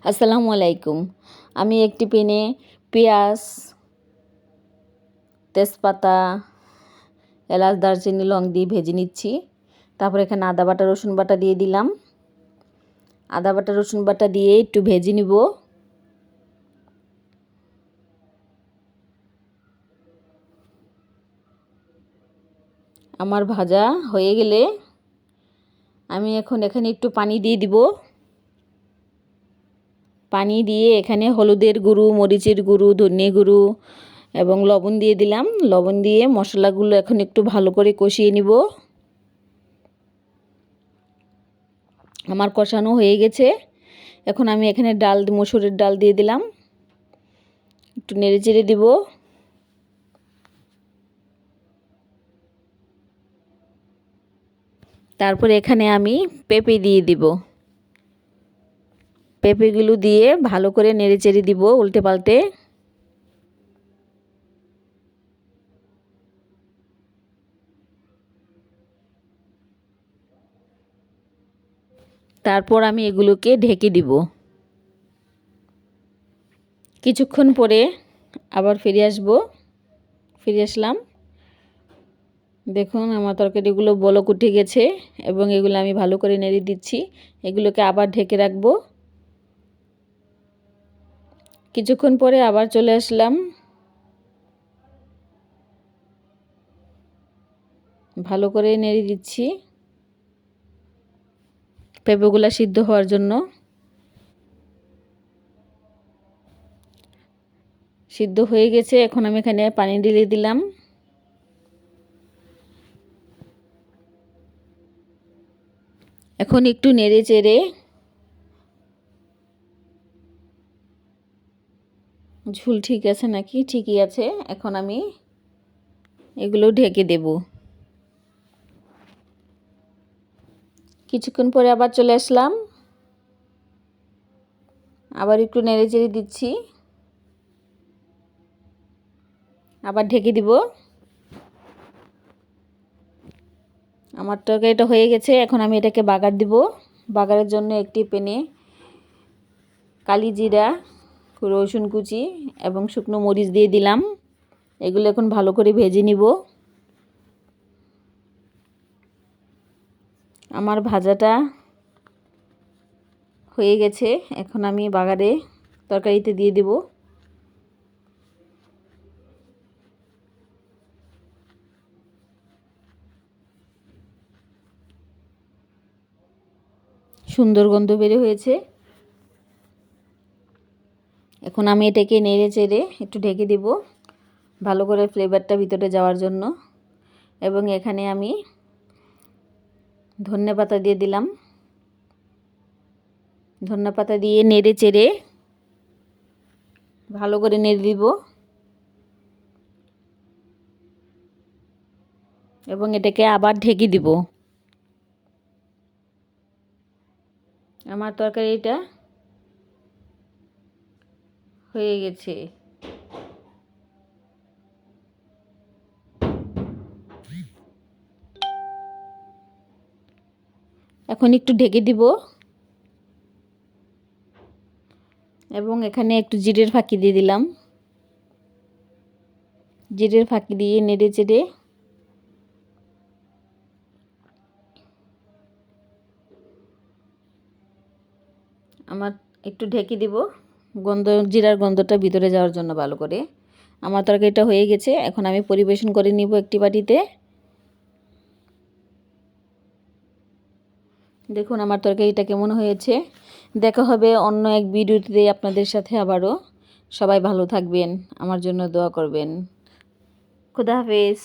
আসসালামু আলাইকুম। আমি একটি প্যানে পেঁয়াজ, তেজপাতা, এলাচ, দারচিনি, লং দিয়ে ভেজে নিচ্ছি। তারপর এখানে আদা বাটা, রসুন বাটা দিয়ে দিলাম। আদা বাটা, রসুন বাটা দিয়ে একটু ভেজে নিব। আমার ভাজা হয়ে গেলে আমি এখন এখানে একটু পানি দিয়ে দিব। পানি দিয়ে এখানে হলুদের গুঁড়ো, মরিচের গুঁড়ো, ধনে গুঁড়ো এবং লবণ দিয়ে দিলাম। লবণ দিয়ে মশলাগুলো এখন একটু ভালো করে কষিয়ে নিব। আমার কষানো হয়ে গেছে। এখন আমি এখানে মসুরের ডাল দিয়ে দিলাম। একটু নেড়ে চেড়ে দিব। তারপর এখানে আমি পেঁপে দিয়ে দিব। পেঁপেগুলো দিয়ে ভালো করে নেড়ে চেড়ে দিব উল্টে পাল্টে। তারপর আমি এগুলোকে ঢেকে দিব। কিছুক্ষণ পরে আবার ফিরে আসলাম। দেখুন আমার তরকারিগুলো বলক উঠে গেছে এবং এগুলো আমি ভালো করে নেড়ে দিচ্ছি। এগুলোকে আবার ঢেকে রাখবো। কিছুক্ষণ পরে আবার চলে আসলাম। ভালো করে নেড়ে দিচ্ছি পেঁপেগুলো সিদ্ধ হওয়ার জন্য। সিদ্ধ হয়ে গেছে। এখন আমি এখানে পানি ঢেলে দিলাম। এখন একটু নেড়ে চেড়ে ঝোল ঠিক আছে নাকি, ঠিকই আছে। এখন আমি এগুলো ঢেকে দেব। কিছুক্ষণ পরে আবার চলে আসলাম। আবার একটু নেড়ে চেড়ে দিচ্ছি। আবার ঢেকে দিব। আমার তরকারিটা হয়ে গেছে। এখন আমি এটাকে বাগার দিব। বাগারের জন্য একটি প্যানে কালি জিরা, রসুন কুচি এবং শুকনো মরিচ দিয়ে দিলাম। এগুলো এখন ভালো করে ভেজে নিব। আমার ভাজাটা হয়ে গেছে। এখন আমি বাগারে তরকারিতে দিয়ে দেব। সুন্দর গন্ধ বের হয়েছে। এখন আমি এটাকে নেড়ে চেড়ে একটু ঢেকে দেব ভালো করে ফ্লেভারটা ভিতরে যাওয়ার জন্য। এবং এখানে আমি ধনেপাতা দিয়ে দিলাম। ধনেপাতা দিয়ে নেড়ে চেড়ে ভালো করে নেড়ে দিব এবং এটাকে আবার ঢেকে দিব। আমার তরকারিটা হয়ে গেছে। এখন একটু ঢেকে দিব এবং এখানে একটু জিরের ফাঁকি দিয়ে দিলাম। জিরের ফাঁকি দিয়ে নেড়ে চেড়ে আমার একটু ঢেকে দিব জিরার গন্ধটা ভিতরে যাওয়ার জন্য ভালো করে। আমার তরকারিটা হয়ে গেছে। এখন আমি পরিবেশন করে নিব একটি বাটিতে। দেখুন আমার তরকারিটা কেমন হয়েছে। দেখা হবে অন্য এক ভিডিওতে আপনাদের সাথে আবারও। সবাই ভালো থাকবেন, আমার জন্য দোয়া করবেন। খুদা হাফেজ।